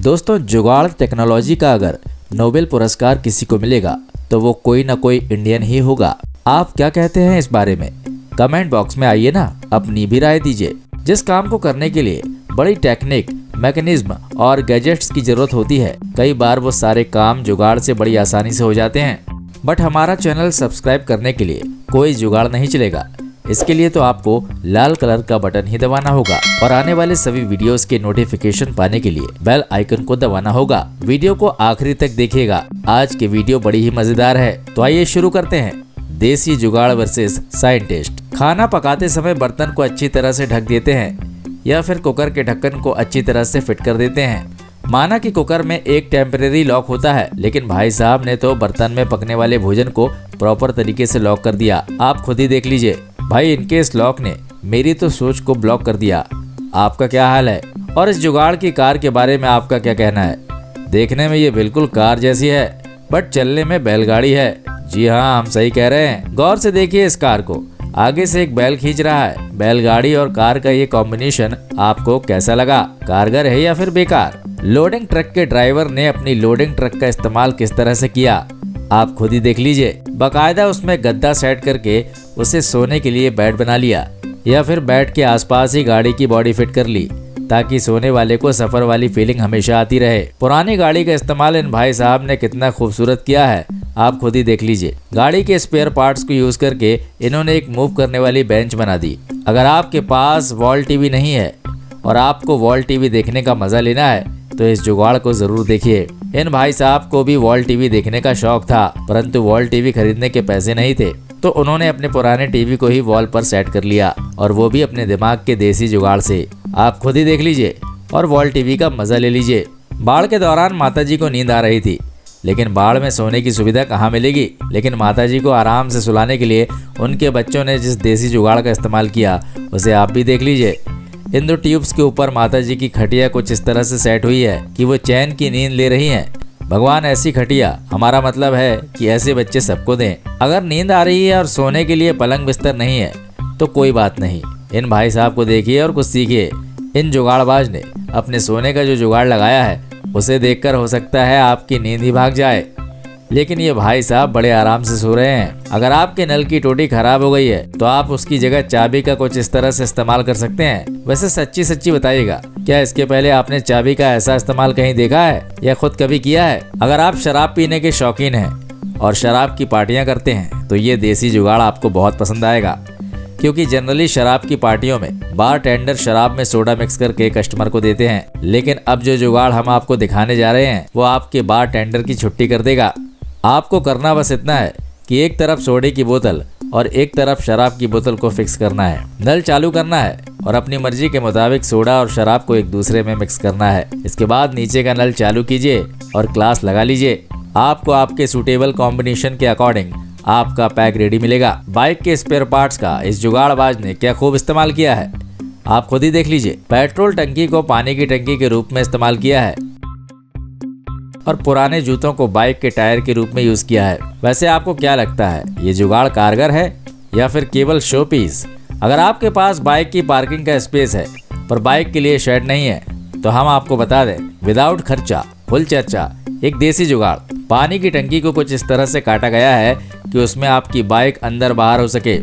दोस्तों, जुगाड़ टेक्नोलॉजी का अगर नोबेल पुरस्कार किसी को मिलेगा तो वो कोई ना कोई इंडियन ही होगा। आप क्या कहते हैं इस बारे में? कमेंट बॉक्स में आइए ना, अपनी भी राय दीजिए। जिस काम को करने के लिए बड़ी टेक्निक, मैकेनिज्म और गैजेट्स की जरूरत होती है, कई बार वो सारे काम जुगाड़ से बड़ी आसानी से हो जाते हैं। बट हमारा चैनल सब्सक्राइब करने के लिए कोई जुगाड़ नहीं चलेगा। इसके लिए तो आपको लाल कलर का बटन ही दबाना होगा और आने वाले सभी वीडियोस के नोटिफिकेशन पाने के लिए बेल आइकन को दबाना होगा। वीडियो को आखिरी तक देखिएगा। आज की वीडियो बड़ी ही मजेदार है, तो आइए शुरू करते हैं। देसी जुगाड़ वर्सेस साइंटिस्ट। खाना पकाते समय बर्तन को अच्छी तरह से ढक देते हैं या फिर कुकर के ढक्कन को अच्छी तरह से फिट कर देते हैं। माना कि कुकर में एक टेम्परेरी लॉक होता है, लेकिन भाई साहब ने तो बर्तन में पकने वाले भोजन को प्रॉपर तरीके से लॉक कर दिया। आप खुद ही देख लीजिए। भाई, इनके इस लॉक ने मेरी तो सोच को ब्लॉक कर दिया। आपका क्या हाल है? और इस जुगाड़ की कार के बारे में आपका क्या कहना है? देखने में ये बिल्कुल कार जैसी है, बट चलने में बैलगाड़ी है। जी हाँ, हम सही कह रहे हैं। गौर से देखिए इस कार को। आगे से एक बैल खींच रहा है। बैलगाड़ी और कार का ये कॉम्बिनेशन आपको कैसा लगा? कारगर है या फिर बेकार? लोडिंग ट्रक के ड्राइवर ने अपनी लोडिंग ट्रक का इस्तेमाल किस तरह से किया, आप खुद ही देख लीजिए। बाकायदा उसमें गद्दा सेट करके उसे सोने के लिए बेड बना लिया, या फिर बेड के आसपास ही गाड़ी की बॉडी फिट कर ली, ताकि सोने वाले को सफर वाली फीलिंग हमेशा आती रहे। पुरानी गाड़ी का इस्तेमाल इन भाई साहब ने कितना खूबसूरत किया है, आप खुद ही देख लीजिए। गाड़ी के स्पेयर पार्ट्स को यूज करके इन्होंने एक मूव करने वाली बेंच बना दी। अगर आपके पास वॉल टीवी नहीं है और आपको वॉल टीवी देखने का मजा लेना है, तो इस जुगाड़ को जरूर देखिए। इन भाई साहब को भी वॉल टीवी देखने का शौक था, परंतु वॉल टीवी खरीदने के पैसे नहीं थे, तो उन्होंने अपने पुराने टीवी को ही वॉल पर सेट कर लिया, और वो भी अपने दिमाग के देसी जुगाड़ से। आप खुद ही देख लीजिए और वॉल टीवी का मजा ले लीजिए। बाढ़ के दौरान माताजी को नींद आ रही थी, लेकिन बाढ़ में सोने की सुविधा कहाँ मिलेगी। लेकिन माताजी को आराम से सुलाने के लिए उनके बच्चों ने जिस देसी जुगाड़ का इस्तेमाल किया, उसे आप भी देख लीजिए। इन दो ट्यूब्स के ऊपर माताजी की खटिया कुछ इस तरह से सेट हुई है कि वो चैन की नींद ले रही हैं। भगवान ऐसी खटिया, हमारा मतलब है कि ऐसे बच्चे सबको दें। अगर नींद आ रही है और सोने के लिए पलंग बिस्तर नहीं है, तो कोई बात नहीं, इन भाई साहब को देखिए और कुछ सीखिए। इन जुगाड़बाज ने अपने सोने का जो जुगाड़ लगाया है, उसे देखकर हो सकता है आपकी नींद ही भाग जाए, लेकिन ये भाई साहब बड़े आराम से सो रहे हैं। अगर आपके नल की टोटी खराब हो गई है, तो आप उसकी जगह चाबी का कुछ इस तरह से इस्तेमाल कर सकते हैं। वैसे सच्ची सच्ची बताइएगा, क्या इसके पहले आपने चाबी का ऐसा इस्तेमाल कहीं देखा है या खुद कभी किया है? अगर आप शराब पीने के शौकीन हैं और शराब की पार्टियां करते हैं, तो ये देसी जुगाड़ आपको बहुत पसंद आएगा, क्योंकि जनरली शराब की पार्टियों में बार टेंडर शराब में सोडा मिक्स करके कस्टमर को देते हैं, लेकिन अब जो जुगाड़ हम आपको दिखाने जा रहे हैं, वो आपके बार टेंडर की छुट्टी कर देगा। आपको करना बस इतना है कि एक तरफ सोडे की बोतल और एक तरफ शराब की बोतल को फिक्स करना है, नल चालू करना है और अपनी मर्जी के मुताबिक सोडा और शराब को एक दूसरे में मिक्स करना है। इसके बाद नीचे का नल चालू कीजिए और ग्लास लगा लीजिए। आपको आपके सूटेबल कॉम्बिनेशन के अकॉर्डिंग आपका पैक रेडी मिलेगा। बाइक के स्पेयर पार्ट्स का इस जुगाड़बाज ने क्या खूब इस्तेमाल किया है, आप खुद ही देख लीजिए। पेट्रोल टंकी को पानी की टंकी के रूप में इस्तेमाल किया है और पुराने जूतों को बाइक के टायर के रूप में यूज किया है। वैसे आपको क्या लगता है, ये जुगाड़ कारगर है या फिर केवल शो पीस? अगर आपके पास बाइक की पार्किंग का स्पेस है पर बाइक के लिए शेड नहीं है, तो हम आपको बता दें, विदाउट खर्चा फुल चर्चा एक देसी जुगाड़। पानी की टंकी को कुछ इस तरह से काटा गया है कि उसमें आपकी बाइक अंदर बाहर हो सके।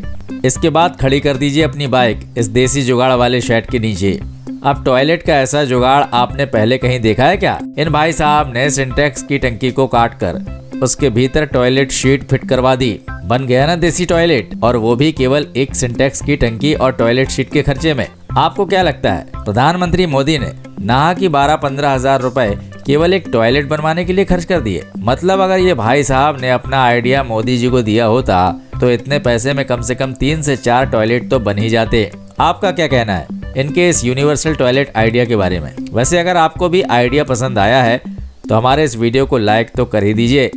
इसके बाद खड़ी कर दीजिए अपनी बाइक इस देसी जुगाड़ वाले शेड के नीचे। अब टॉयलेट का ऐसा जुगाड़ आपने पहले कहीं देखा है क्या? इन भाई साहब ने सिंटेक्स की टंकी को काट कर उसके भीतर टॉयलेट शीट फिट करवा दी। बन गया ना देसी टॉयलेट, और वो भी केवल एक सिंटेक्स की टंकी और टॉयलेट शीट के खर्चे में। आपको क्या लगता है, प्रधानमंत्री मोदी ने नहा कि 12-15 हजार रुपए केवल एक टॉयलेट बनवाने के लिए खर्च कर दिए? मतलब अगर ये भाई साहब ने अपना आइडिया मोदी जी को दिया होता, तो इतने पैसे में कम से कम 3 से 4 टॉयलेट तो बन ही जाते। आपका क्या कहना है इनके इस यूनिवर्सल टॉयलेट आइडिया के बारे में? वैसे अगर आपको भी आइडिया पसंद आया है, तो हमारे इस वीडियो को लाइक तो कर ही दीजिए,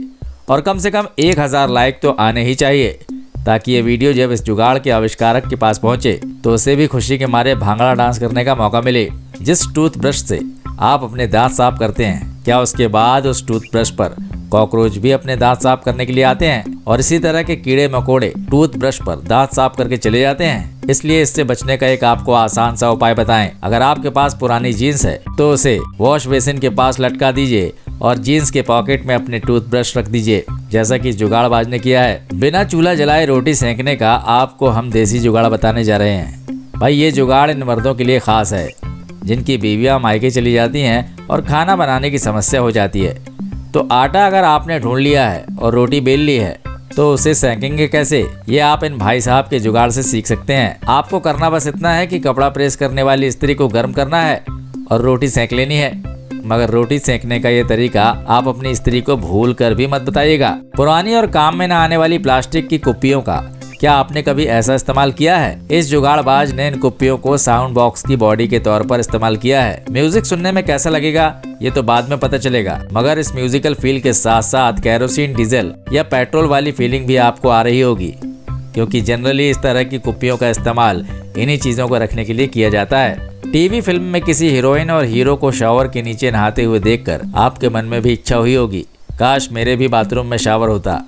और कम से कम 1000 लाइक तो आने ही चाहिए, ताकि ये वीडियो जब इस जुगाड़ के आविष्कारक के पास पहुंचे, तो उसे भी खुशी के मारे भांगड़ा डांस करने का मौका मिले। जिस टूथब्रश से आप अपने दांत साफ करते हैं, क्या उसके बाद उस टूथब्रश पर कॉकरोच भी अपने दांत साफ करने के लिए आते हैं? और इसी तरह के कीड़े मकोड़े टूथब्रश पर दांत साफ करके चले जाते हैं। इसलिए इससे बचने का एक आपको आसान सा उपाय बताएं। अगर आपके पास पुरानी जीन्स है तो उसे वॉश बेसिन के पास लटका दीजिए और जीन्स के पॉकेट में अपने टूथब्रश रख दीजिए, जैसा कि जुगाड़बाज ने किया है। बिना चूल्हा जलाए रोटी सेंकने का आपको हम देसी जुगाड़ बताने जा रहे हैं। भाई ये जुगाड़ इन मर्दों के लिए खास है जिनकी बीवियां मायके चली जाती हैं और खाना बनाने की समस्या हो जाती है। तो आटा अगर आपने ढूंढ लिया है और रोटी बेल ली है तो उसे सेंकेंगे कैसे, ये आप इन भाई साहब के जुगाड़ से सीख सकते हैं। आपको करना बस इतना है कि कपड़ा प्रेस करने वाली इस्त्री को गर्म करना है और रोटी सेंक लेनी है। मगर रोटी सेंकने का ये तरीका आप अपनी स्त्री को भूल कर भी मत बताइएगा। पुरानी और काम में न आने वाली प्लास्टिक की कुप्पियों का क्या आपने कभी ऐसा इस्तेमाल किया है? इस जुगाड़बाज ने इन कुप्पियों को साउंड बॉक्स की बॉडी के तौर पर इस्तेमाल किया है। म्यूजिक सुनने में कैसा लगेगा ये तो बाद में पता चलेगा, मगर इस म्यूजिकल फील के साथ साथ कैरोसिन, डीजल या पेट्रोल वाली फीलिंग भी आपको आ रही होगी, क्योंकि जनरली इस तरह की कुप्पियों का इस्तेमाल इन्हीं चीजों को रखने के लिए किया जाता है। टीवी फिल्म में किसी हीरोइन और हीरो को शावर के नीचे नहाते हुए देखकर आपके मन में भी इच्छा हुई होगी, काश मेरे भी बाथरूम में शावर होता।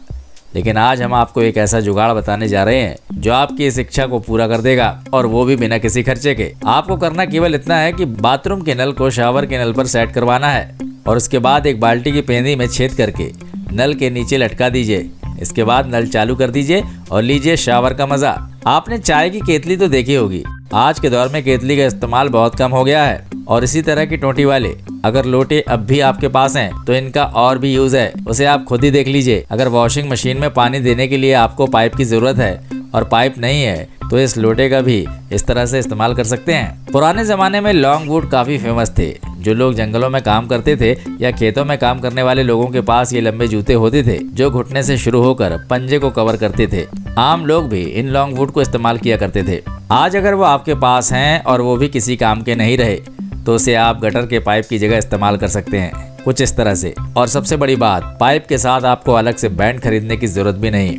लेकिन आज हम आपको एक ऐसा जुगाड़ बताने जा रहे हैं जो आपकी इस इच्छा को पूरा कर देगा, और वो भी बिना किसी खर्चे के। आपको करना केवल इतना है कि बाथरूम के नल को शावर के नल पर सेट करवाना है और उसके बाद एक बाल्टी की पेंदी में छेद करके नल के नीचे लटका दीजिए। इसके बाद नल चालू कर दीजिए और लीजिए शावर का मजा। आपने चाय की केतली तो देखी होगी, आज के दौर में केतली का इस्तेमाल बहुत कम हो गया है, और इसी तरह की टोटी वाले अगर लोटे अब भी आपके पास हैं तो इनका और भी यूज है, उसे आप खुद ही देख लीजिए। अगर वॉशिंग मशीन में पानी देने के लिए आपको पाइप की जरूरत है और पाइप नहीं है तो इस लोटे का भी इस तरह से इस्तेमाल कर सकते हैं। पुराने जमाने में लॉन्ग वुड काफी फेमस थे। जो लोग जंगलों में काम करते थे या खेतों में काम करने वाले लोगों के पास ये लंबे जूते होते थे जो घुटने से शुरू होकर पंजे को कवर करते थे। आम लोग भी इन लॉन्ग वुड को इस्तेमाल किया करते थे। आज अगर वो आपके पास हैं और वो भी किसी काम के नहीं रहे तो उसे आप गटर के पाइप की जगह इस्तेमाल कर सकते हैं, कुछ इस तरह से। और सबसे बड़ी बात, पाइप के साथ आपको अलग से बैंड खरीदने की जरूरत भी नहीं।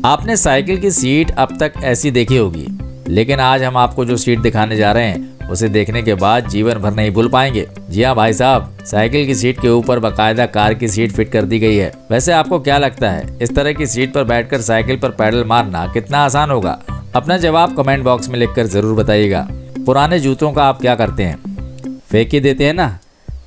आपने साइकिल की सीट अब तक ऐसी देखी होगी, लेकिन आज हम आपको जो सीट दिखाने जा रहे हैं उसे देखने के बाद जीवन भर नहीं भूल पाएंगे। जी हाँ भाई साहब, साइकिल की सीट के ऊपर बाकायदा कार की सीट फिट कर दी गई है। वैसे आपको क्या लगता है, इस तरह की सीट पर बैठकर साइकिल पर पैडल मारना कितना आसान होगा? अपना जवाब कमेंट बॉक्स में लिखकर जरूर बताइएगा। पुराने जूतों का आप क्या करते हैं, फेंक ही देते हैं ना?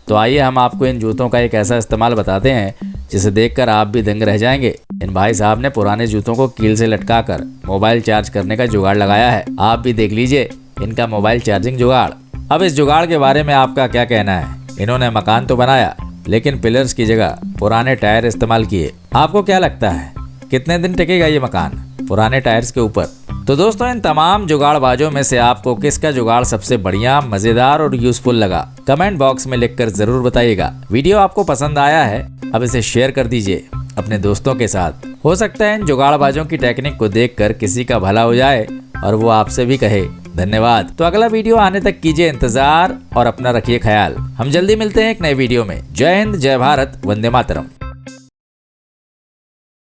तो आइए हम आपको इन जूतों का एक ऐसा इस्तेमाल बताते हैं जिसे देखकर आप भी दंग रह जाएंगे। इन भाई साहब ने पुराने जूतों को कील से लटकाकर मोबाइल चार्ज करने का जुगाड़ लगाया है। आप भी देख लीजिए इनका मोबाइल चार्जिंग जुगाड़। अब इस जुगाड़ के बारे में आपका क्या कहना है? इन्होंने मकान तो बनाया लेकिन पिलर्स की जगह पुराने टायर इस्तेमाल किए। आपको क्या लगता है कितने दिन टिकेगा ये मकान पुराने टायर्स के ऊपर? तो दोस्तों, इन तमाम जुगाड़बाजों में से आपको किसका जुगाड़ सबसे बढ़िया, मजेदार और यूजफुल लगा? कमेंट बॉक्स में लिखकर जरूर बताइएगा। वीडियो आपको पसंद आया है, अब इसे शेयर कर दीजिए अपने दोस्तों के साथ। हो सकता है इन जुगाड़बाजों की टेक्निक को देखकर किसी का भला हो जाए और वो आपसे भी कहे धन्यवाद। तो अगला वीडियो आने तक कीजिए इंतजार और अपना रखिए ख्याल। हम जल्दी मिलते हैं एक नए वीडियो में। जय हिंद, जय भारत, वंदे मातरम।